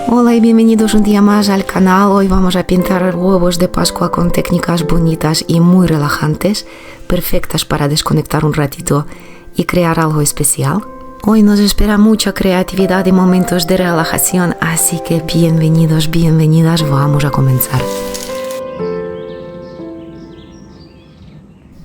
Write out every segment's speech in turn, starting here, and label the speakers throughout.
Speaker 1: Hola y bienvenidos un día más al canal. Hoy vamos a pintar huevos de Pascua con técnicas bonitas y muy relajantes, perfectas para desconectar un ratito y crear algo especial. Hoy nos espera mucha creatividad y momentos de relajación, así que bienvenidos, bienvenidas, vamos a comenzar.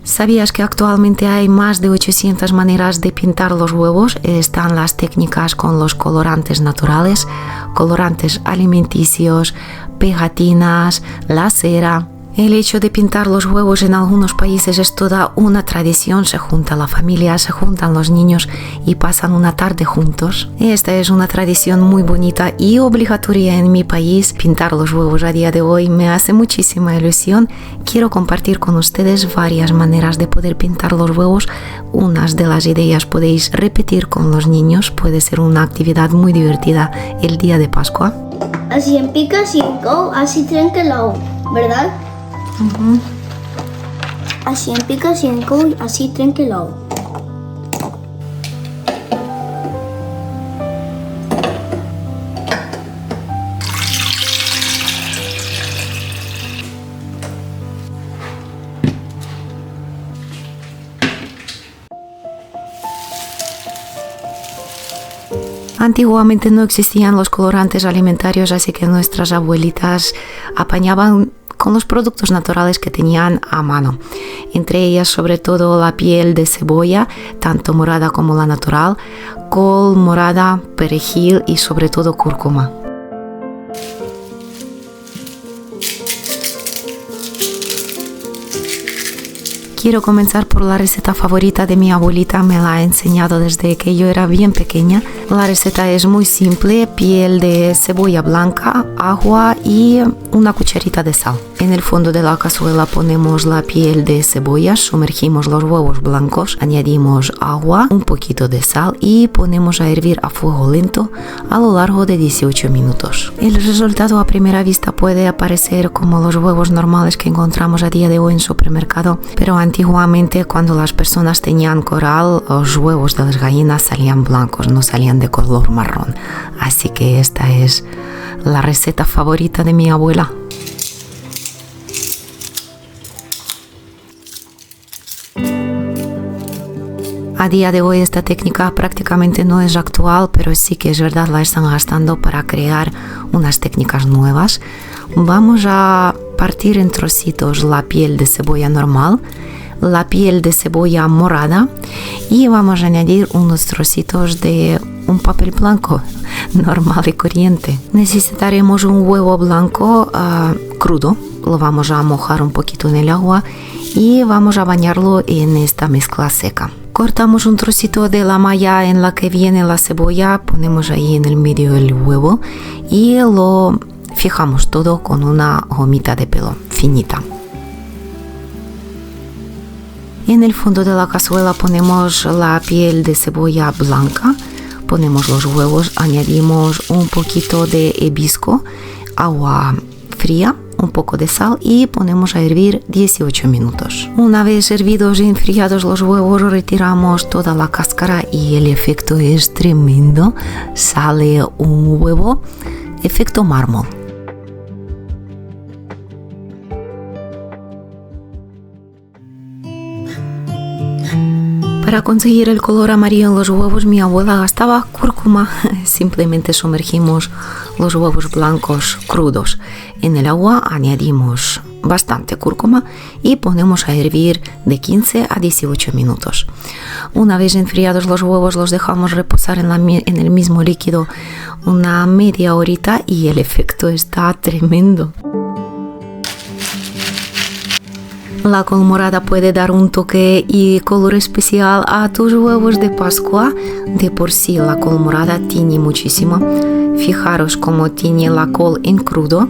Speaker 1: ¿Sabías que actualmente hay más de 800 maneras de pintar los huevos? Están las técnicas con los colorantes naturales, colorantes alimenticios, pegatinas, la cera. El hecho de pintar los huevos en algunos países es toda una tradición. Se junta la familia, se juntan los niños y pasan una tarde juntos. Esta es una tradición muy bonita y obligatoria en mi país. Pintar los huevos a día de hoy me hace muchísima ilusión. Quiero compartir con ustedes varias maneras de poder pintar los huevos. Unas de las ideas podéis repetir con los niños. Puede ser una actividad muy divertida el día de Pascua.
Speaker 2: Así en pica, así en cou, así trenque-l'ou, ¿verdad? Así en pica, así en cou, así trenque-l'ou.
Speaker 1: Antiguamente no existían los colorantes alimentarios, así que nuestras abuelitas apañaban con los productos naturales que tenían a mano, entre ellas sobre todo la piel de cebolla, tanto morada como la natural, col morada, perejil y sobre todo cúrcuma. Quiero comenzar por la receta favorita de mi abuelita, me la ha enseñado desde que yo era bien pequeña. La receta es muy simple: piel de cebolla blanca, agua y una cucharita de sal. En el fondo de la cazuela ponemos la piel de cebolla, sumergimos los huevos blancos, añadimos agua, un poquito de sal y ponemos a hervir a fuego lento a lo largo de 18 minutos. El resultado a primera vista puede parecer como los huevos normales que encontramos a día de hoy en supermercado, pero antiguamente, cuando las personas tenían coral, los huevos de las gallinas salían blancos, no salían de color marrón. Así que esta es la receta favorita de mi abuela. A día de hoy esta técnica prácticamente no es actual, pero sí que es verdad, la están gastando para crear unas técnicas nuevas. Vamos a partir en trocitos la piel de cebolla normal, la piel de cebolla morada y vamos a añadir unos trocitos de un papel blanco normal y corriente. Necesitaremos un huevo blanco crudo, lo vamos a mojar un poquito en el agua y vamos a bañarlo en esta mezcla seca. Cortamos un trocito de la malla en la que viene la cebolla, ponemos ahí en el medio el huevo y lo fijamos todo con una gomita de pelo finita. En el fondo de la cazuela ponemos la piel de cebolla blanca, ponemos los huevos, añadimos un poquito de hibisco, agua fría, un poco de sal y ponemos a hervir 18 minutos. Una vez hervidos y enfriados los huevos, retiramos toda la cáscara y el efecto es tremendo. Sale un huevo, efecto mármol. Para conseguir el color amarillo en los huevos, mi abuela gastaba cúrcuma. Simplemente sumergimos los huevos blancos crudos en el agua, añadimos bastante cúrcuma y ponemos a hervir de 15 a 18 minutos. Una vez enfriados los huevos, los dejamos reposar en el mismo líquido una media horita y el efecto está tremendo. La col morada puede dar un toque y color especial a tus huevos de Pascua. De por sí la col morada tiñe muchísimo. Fijaros cómo tiñe la col en crudo.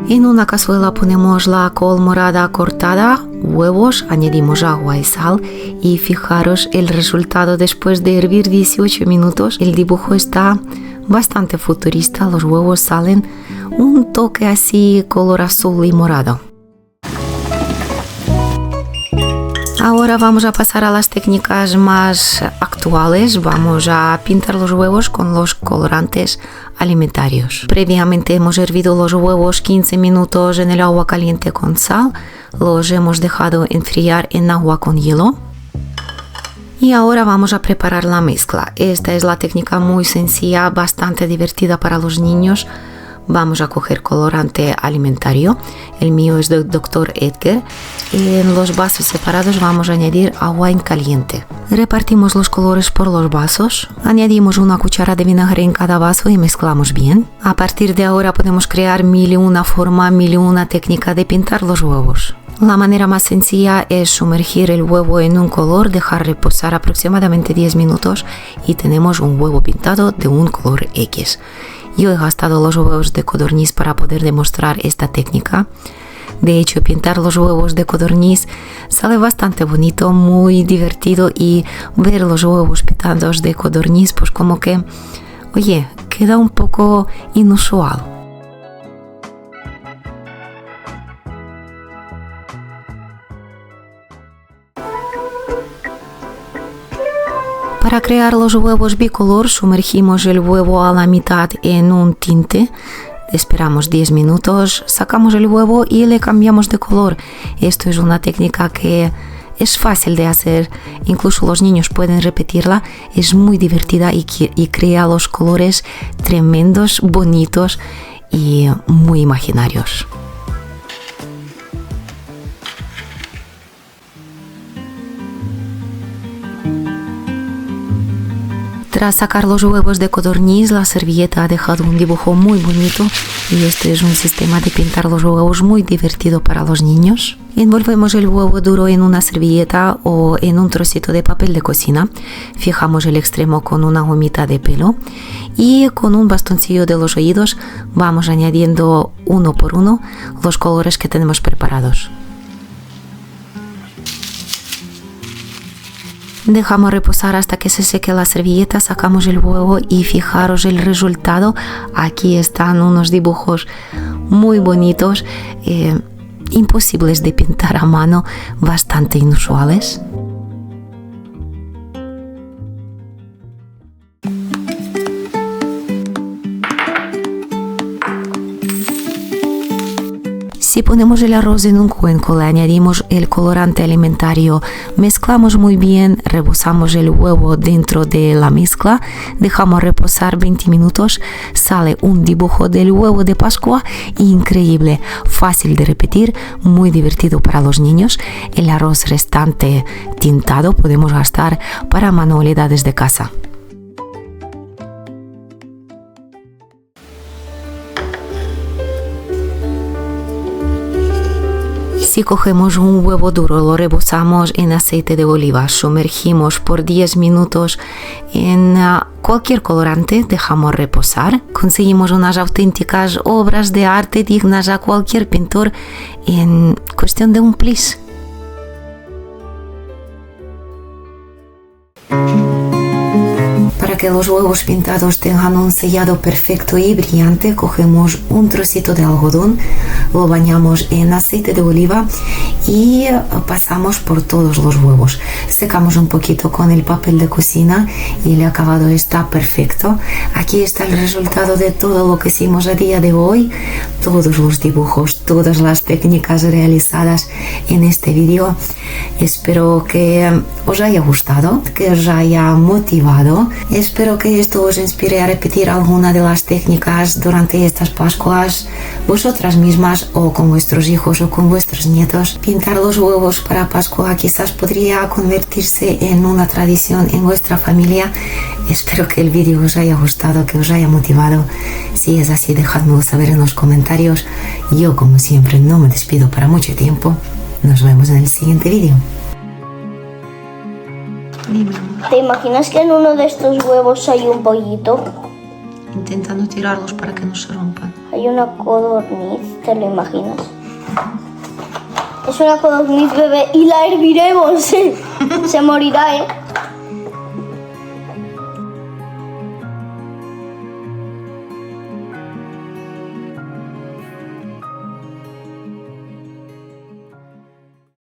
Speaker 1: En una cazuela ponemos la col morada cortada, huevos, añadimos agua y sal y fijaros el resultado después de hervir 18 minutos. El dibujo está bastante futurista, los huevos salen un toque así color azul y morado. Ahora vamos a pasar a las técnicas más actuales. Vamos a pintar los huevos con los colorantes alimentarios. Previamente hemos hervido los huevos 15 minutos en el agua caliente con sal. Los hemos dejado enfriar en agua con hielo. Y ahora vamos a preparar la mezcla. Esta es la técnica muy sencilla, bastante divertida para los niños. Vamos a coger colorante alimentario. El mío es de Dr. Edgar. En los vasos separados vamos a añadir agua en caliente. Repartimos los colores por los vasos. Añadimos una cuchara de vinagre en cada vaso y mezclamos bien. A partir de ahora podemos crear mil y una forma, mil y una técnica de pintar los huevos. La manera más sencilla es sumergir el huevo en un color, dejar reposar aproximadamente 10 minutos y tenemos un huevo pintado de un color X. Yo he gastado los huevos de codorniz para poder demostrar esta técnica. De hecho, pintar los huevos de codorniz sale bastante bonito, muy divertido, y ver los huevos pintados de codorniz, pues como que, oye, queda un poco inusual. Para crear los huevos bicolor, sumergimos el huevo a la mitad en un tinte, esperamos 10 minutos, sacamos el huevo y le cambiamos de color. Esto es una técnica que es fácil de hacer, incluso los niños pueden repetirla, es muy divertida y crea los colores tremendos, bonitos y muy imaginarios. Tras sacar los huevos de codorniz, la servilleta ha dejado un dibujo muy bonito y este es un sistema de pintar los huevos muy divertido para los niños. Envolvemos el huevo duro en una servilleta o en un trocito de papel de cocina. Fijamos el extremo con una gomita de pelo y con un bastoncillo de los oídos vamos añadiendo uno por uno los colores que tenemos preparados. Dejamos reposar hasta que se seque la servilleta, sacamos el huevo y fijaros el resultado. Aquí están unos dibujos muy bonitos, imposibles de pintar a mano, bastante inusuales. Si ponemos el arroz en un cuenco, le añadimos el colorante alimentario, mezclamos muy bien, rebozamos el huevo dentro de la mezcla, dejamos reposar 20 minutos, sale un dibujo del huevo de Pascua increíble, fácil de repetir, muy divertido para los niños. El arroz restante tintado podemos gastar para manualidades de casa. Si cogemos un huevo duro, lo rebozamos en aceite de oliva, sumergimos por 10 minutos en cualquier colorante, dejamos reposar, conseguimos unas auténticas obras de arte dignas a cualquier pintor en cuestión de un plis. Para que los huevos pintados tengan un sellado perfecto y brillante, cogemos un trocito de algodón, lo bañamos en aceite de oliva y pasamos por todos los huevos. Secamos un poquito con el papel de cocina y el acabado está perfecto. Aquí está el resultado de todo lo que hicimos a día de hoy, todos los dibujos, todas las técnicas realizadas en este vídeo. Espero que os haya gustado, que os haya motivado. Espero que esto os inspire a repetir alguna de las técnicas durante estas Pascuas, vosotras mismas o con vuestros hijos o con vuestros nietos. Pintar los huevos para Pascua quizás podría convertirse en una tradición en vuestra familia. Espero que el vídeo os haya gustado, que os haya motivado. Si es así, dejadmelo saber en los comentarios. Yo, como siempre, no me despido para mucho tiempo. Nos vemos en el siguiente vídeo.
Speaker 2: ¿Te imaginas que en uno de estos huevos hay un pollito?
Speaker 1: Intenta no tirarlos para que no se rompan.
Speaker 2: Hay una codorniz, ¿te lo imaginas? Es una codorniz bebé y la herviremos. Se morirá, ¿eh?